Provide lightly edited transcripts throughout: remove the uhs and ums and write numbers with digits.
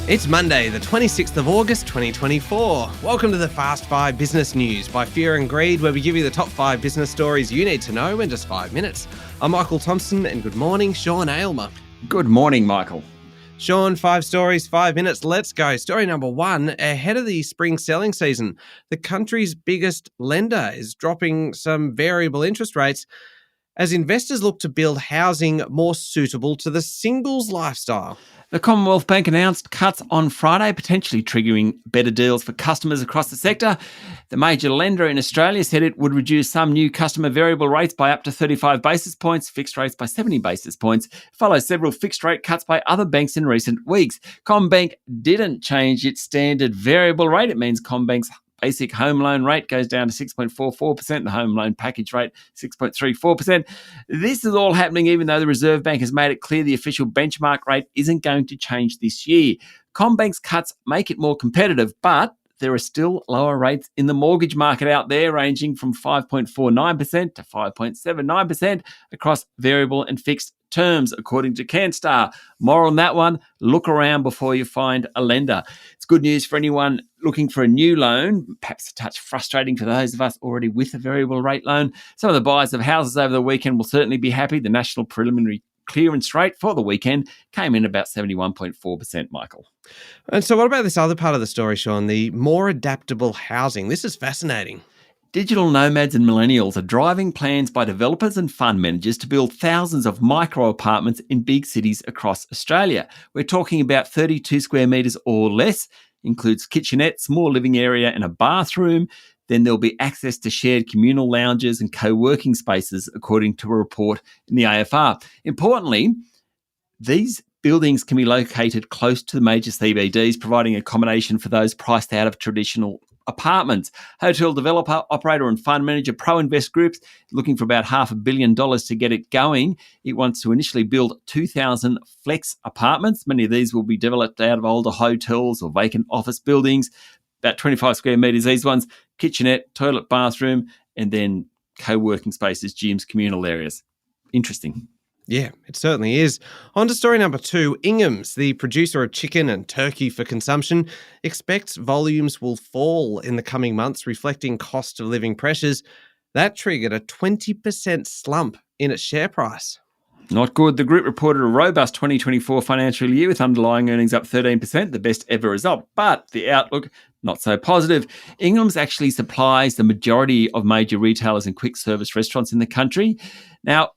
It's Monday, the 26th of August, 2024. Welcome to the Fast 5 Business News by Fear and Greed, where we give you the top 5 business stories you need to know in just 5 minutes. I'm Michael Thompson, and good morning, Sean Aylmer. Good morning, Michael. Sean, 5 stories, 5 minutes. Let's go. Story number 1. Ahead of the spring selling season, the country's biggest lender is dropping some variable interest rates as investors look to build housing more suitable to the singles lifestyle. The Commonwealth Bank announced cuts on Friday, potentially triggering better deals for customers across the sector. The major lender in Australia said it would reduce some new customer variable rates by up to 35 basis points, fixed rates by 70 basis points, follows several fixed rate cuts by other banks in recent weeks. CommBank didn't change its standard variable rate. It means CommBank's basic home loan rate goes down to 6.44%, the home loan package rate 6.34%. This is all happening even though the Reserve Bank has made it clear the official benchmark rate isn't going to change this year. CommBank's cuts make it more competitive, but there are still lower rates in the mortgage market out there, ranging from 5.49% to 5.79% across variable and fixed terms, according to CanStar. More on that one, look around before you find a lender. It's good news for anyone looking for a new loan, perhaps a touch frustrating for those of us already with a variable rate loan. Some of the buyers of houses over the weekend will certainly be happy. The national preliminary clearance rate for the weekend came in about 71.4%, Michael. And so what about this other part of the story, Sean, the more adaptable housing? This is fascinating. Digital nomads and millennials are driving plans by developers and fund managers to build thousands of micro apartments in big cities across Australia. We're talking about 32 square metres or less, includes kitchenette, small living area and a bathroom. Then there'll be access to shared communal lounges and co-working spaces, according to a report in the AFR. Importantly, these buildings can be located close to the major CBDs, providing accommodation for those priced out of traditional apartments. Hotel developer, operator and fund manager Pro-Invest Groups looking for about $500 million to get it going. It wants to initially build 2,000 flex apartments. Many of these will be developed out of older hotels or vacant office buildings. About 25 square metres, these ones, kitchenette, toilet, bathroom, and then co-working spaces, gyms, communal areas. Interesting. Yeah, it certainly is. On to story number 2. Ingham's, the producer of chicken and turkey for consumption, expects volumes will fall in the coming months, reflecting cost of living pressures. That triggered a 20% slump in its share price. Not good. The group reported a robust 2024 financial year with underlying earnings up 13%, the best ever result. But the outlook, not so positive. Ingham's actually supplies the majority of major retailers and quick service restaurants in the country. Now,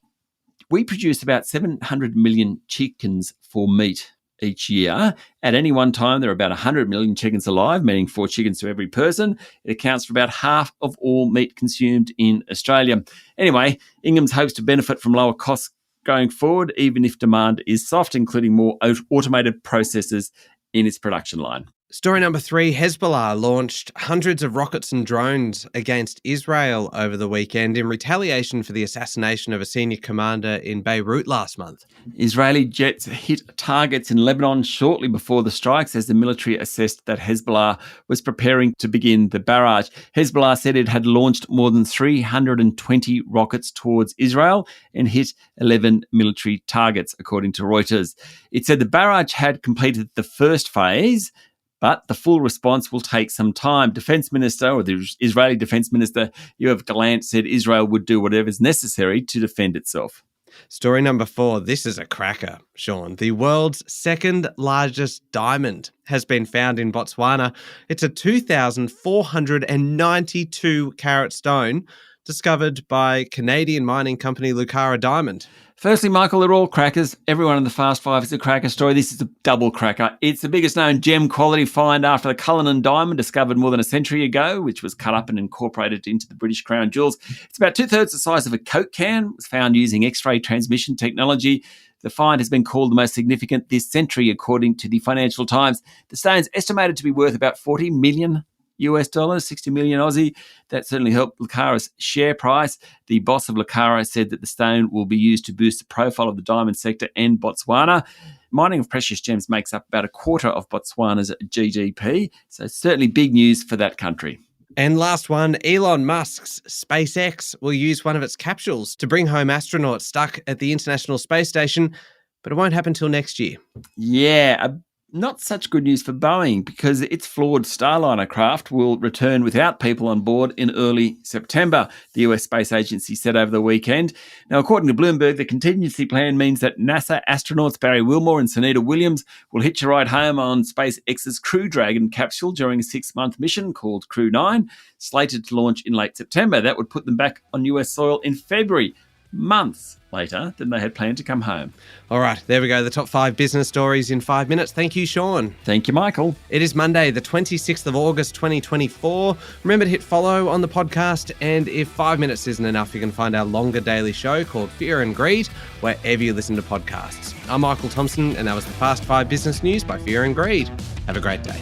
we produce about 700 million chickens for meat each year. At any one time, there are about 100 million chickens alive, meaning 4 chickens to every person. It accounts for about half of all meat consumed in Australia. Anyway, Ingham's hopes to benefit from lower costs going forward, even if demand is soft, including more automated processes in its production line. Story number 3, Hezbollah launched hundreds of rockets and drones against Israel over the weekend in retaliation for the assassination of a senior commander in Beirut last month. Israeli jets hit targets in Lebanon shortly before the strikes as the military assessed that Hezbollah was preparing to begin the barrage. Hezbollah said it had launched more than 320 rockets towards Israel and hit 11 military targets, according to Reuters. It said the barrage had completed the first phase, but the full response will take some time. Defense Minister, or the Israeli Defense Minister, Yoav Gallant, said Israel would do whatever is necessary to defend itself. Story number 4. This is a cracker, Sean. The world's second largest diamond has been found in Botswana. It's a 2,492 carat stone discovered by Canadian mining company Lucara Diamond. Firstly, Michael, they're all crackers. Everyone in the Fast Five is a cracker story. This is a double cracker. It's the biggest known gem quality find after the Cullinan diamond, discovered more than a century ago, which was cut up and incorporated into the British Crown Jewels. It's about 2/3 the size of a Coke can. It was found using X-ray transmission technology. The find has been called the most significant this century, according to the Financial Times. The stone's estimated to be worth about $40 million. 60 million Aussie. That certainly helped Lucara's share price. The boss of Lucara said that the stone will be used to boost the profile of the diamond sector and Botswana. Mining of precious gems makes up about a quarter of Botswana's GDP, so certainly big news for that country. And last one, Elon Musk's SpaceX will use one of its capsules to bring home astronauts stuck at the International Space Station, but it won't happen till next year. Yeah, a Not such good news for Boeing because its flawed Starliner craft will return without people on board in early September, the US Space Agency said over the weekend. Now, according to Bloomberg, the contingency plan means that NASA astronauts Barry Wilmore and Sunita Williams will hitch a ride home on SpaceX's Crew Dragon capsule during a 6-month mission called Crew 9, slated to launch in late September. That would put them back on US soil in February, months later than they had planned to come home. All right, there we go. The top 5 business stories in 5 minutes. Thank you, Sean. Thank you, Michael. It is Monday, the 26th of August, 2024. Remember to hit follow on the podcast. And if 5 minutes isn't enough, you can find our longer daily show called Fear and Greed wherever you listen to podcasts. I'm Michael Thompson, and that was the Fast 5 Business News by Fear and Greed. Have a great day.